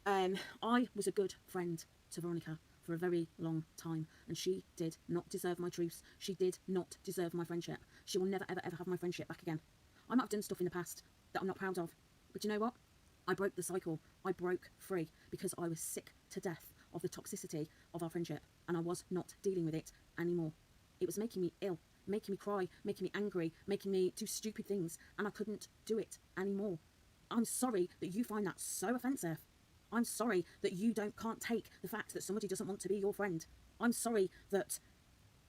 I was a good friend to Veronica for a very long time, and she did not deserve my truce. She did not deserve my friendship. She will never, ever, ever have my friendship back again. I might have done stuff in the past that I'm not proud of, but you know what? I broke the cycle. I broke free because I was sick to death of the toxicity of our friendship, and I was not dealing with it anymore. It was making me ill, making me cry, making me angry, making me do stupid things, and I couldn't do it anymore. I'm sorry that you find that so offensive. I'm sorry that you can't take the fact that somebody doesn't want to be your friend. I'm sorry that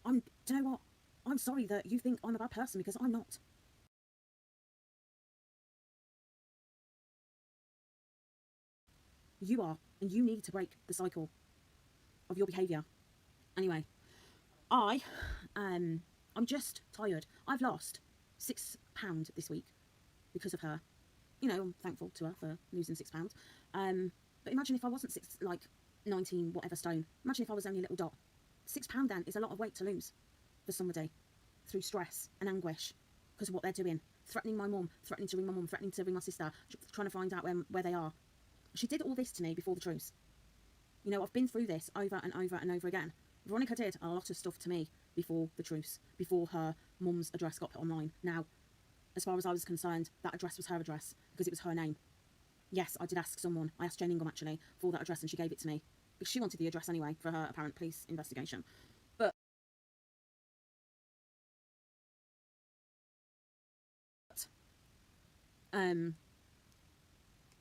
do you know what? I'm sorry that you think I'm a bad person, because I'm not. You are, and you need to break the cycle of your behaviour. Anyway, I, I'm just tired. I've lost £6 this week because of her. You know, I'm thankful to her for losing £6. But imagine if I wasn't 19 whatever stone. Imagine if I was only a little dot. £6 then is a lot of weight to lose for somebody through stress and anguish because of what they're doing. Threatening my mum, threatening to ring my mum, threatening to ring my sister, trying to find out where they are. She did all this to me before the truce. You know, I've been through this over and over and over again. Veronica did a lot of stuff to me before the truce, before her mum's address got put online. Now, as far as I was concerned, that address was her address because it was her name. Yes, I did ask someone. I asked Jane Ingham actually for that address, and she gave it to me because she wanted the address anyway for her apparent police investigation. But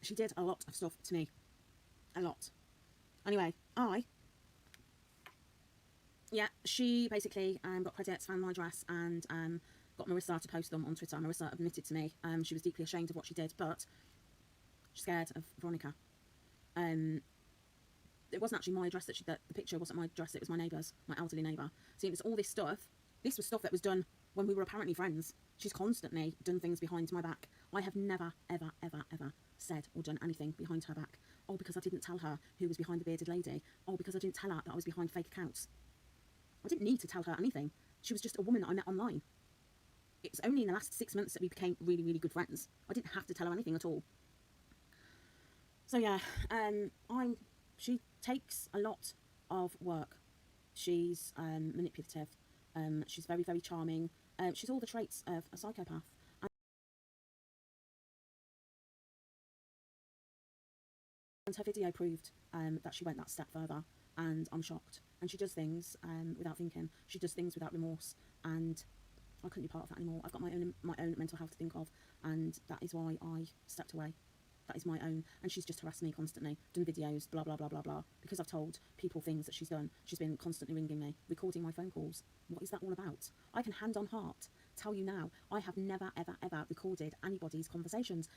she did a lot of stuff to me, a lot. Anyway, yeah, she basically got credits, found my address, and got Marissa to post them on Twitter. Marissa admitted to me she was deeply ashamed of what she did, but she's scared of Veronica. It wasn't actually my address that the picture wasn't my address, it was my neighbour's, my elderly neighbour. See, it was all this stuff. This was stuff that was done when we were apparently friends. She's constantly done things behind my back. I have never, ever, ever, ever said or done anything behind her back. Oh, because I didn't tell her who was behind the bearded lady. Oh, because I didn't tell her that I was behind fake accounts. I didn't need to tell her anything. She was just a woman that I met online. It was only in the last 6 months that we became really, really good friends. I didn't have to tell her anything at all. So yeah, she takes a lot of work. She's manipulative. She's very, very charming. She's all the traits of a psychopath. And her video proved that she went that step further, and I'm shocked. And she does things without thinking. She does things without remorse, and I couldn't be part of that anymore. I've got my own mental health to think of, and that is why I stepped away. That is my own. And she's just harassed me constantly, done videos, blah, blah, blah, blah, blah. Because I've told people things that she's done. She's been constantly ringing me, recording my phone calls. What is that all about? I can hand on heart tell you now, I have never, ever, ever recorded anybody's conversations.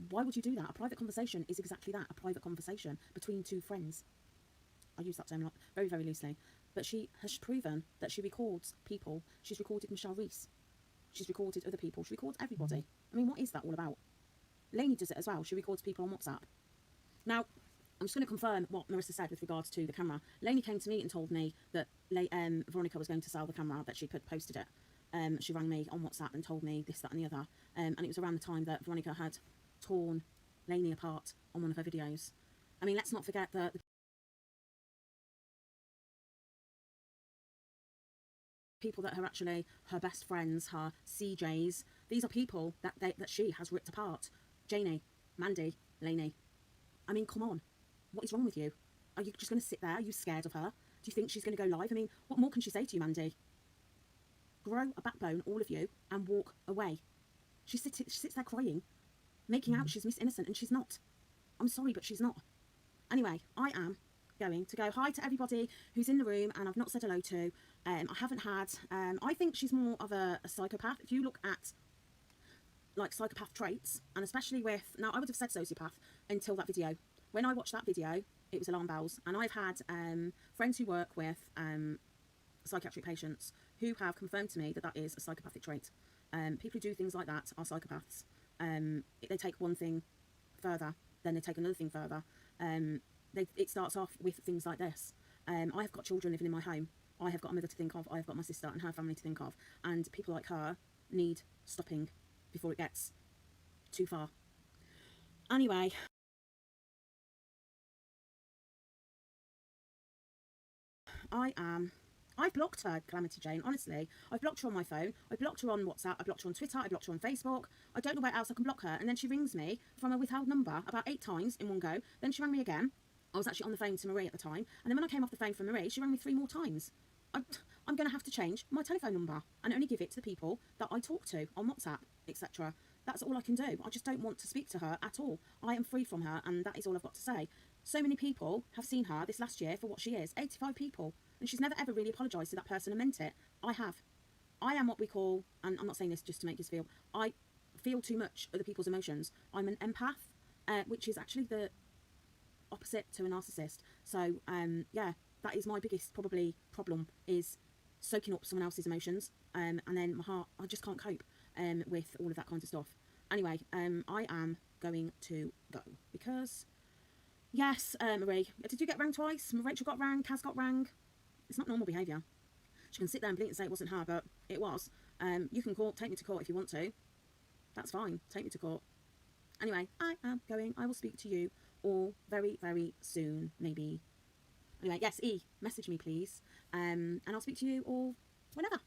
Why would you do that? A private conversation is exactly that, a private conversation between two friends. I use that term very, very loosely. But she has proven that she records people. She's recorded Michelle Reese. She's recorded other people. She records everybody. I mean, what is that all about? Lainey does it as well. She records people on WhatsApp. Now, I'm just going to confirm what Marissa said with regards to the camera. Lainey came to me and told me that Veronica was going to sell the camera, that she had posted it. She rang me on WhatsApp and told me this, that and the other. And it was around the time that Veronica had torn Lainey apart on one of her videos. I mean, let's not forget that the people that are actually her best friends, her CJs, these are people that she has ripped apart. Janie, Mandy, Lainey. I mean, come on. What is wrong with you? Are you just going to sit there? Are you scared of her? Do you think she's going to go live? I mean, what more can she say to you, Mandy? Grow a backbone, all of you, and walk away. She sits there crying, making out she's Miss Innocent, and she's not. I'm sorry, but she's not. Anyway, I am going to go hi to everybody who's in the room and I've not said hello to. I haven't had, I think she's more of a psychopath. If you look at like psychopath traits, and especially with, now I would have said sociopath until that video. When I watched that video, it was alarm bells. And I've had friends who work with psychiatric patients who have confirmed to me that that is a psychopathic trait. People who do things like that are psychopaths. They take one thing further, then they take another thing further. It starts off with things like this. I have got children living in my home. I have got a mother to think of. I have got my sister and her family to think of. And people like her need stopping before it gets too far. Anyway. I've blocked her, Calamity Jane, honestly. I've blocked her on my phone. I blocked her on WhatsApp. I blocked her on Twitter. I blocked her on Facebook. I don't know where else I can block her. And then she rings me from a withheld number about 8 times in one go. Then she rang me again. I was actually on the phone to Marie at the time. And then when I came off the phone from Marie, she rang me 3 more times. I'm going to have to change my telephone number and only give it to the people that I talk to on WhatsApp, etc. That's all I can do. I just don't want to speak to her at all. I am free from her, and that is all I've got to say. So many people have seen her this last year for what she is. 85 people. And she's never ever really apologised to that person and meant it. I have. I am what we call, and I'm not saying this just to make us feel, I feel too much other people's emotions. I'm an empath, which is actually the opposite to a narcissist. So, yeah, that is my biggest probably problem, is soaking up someone else's emotions. And then my heart, I just can't cope with all of that kind of stuff. Anyway, I am going to go because, yes, Marie, did you get rang twice? Rachel got rang, Kaz got rang. It's not normal behaviour. She can sit there and blink and say it wasn't her, but it was. You can take me to court if you want to. That's fine. Take me to court. Anyway, I am going. I will speak to you all very, very soon, maybe. Anyway, yes, E, message me, please. And I'll speak to you all whenever.